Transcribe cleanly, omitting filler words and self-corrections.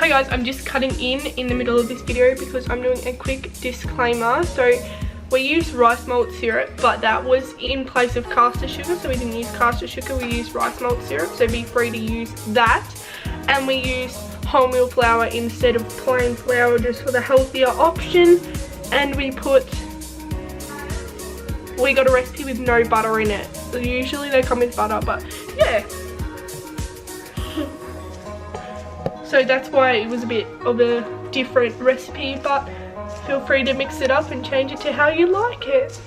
Hi guys, I'm just cutting in the middle of this video because I'm doing a quick disclaimer. So we used rice malt syrup, but that was in place of caster sugar, so we didn't use caster sugar, we used rice malt syrup, so be free to use that. And we used wholemeal flour instead of plain flour just for the healthier option. And we got a recipe with no butter in it. So usually they come with butter, but yeah. So that's why it was a bit of a different recipe, but feel free to mix it up and change it to how you like it.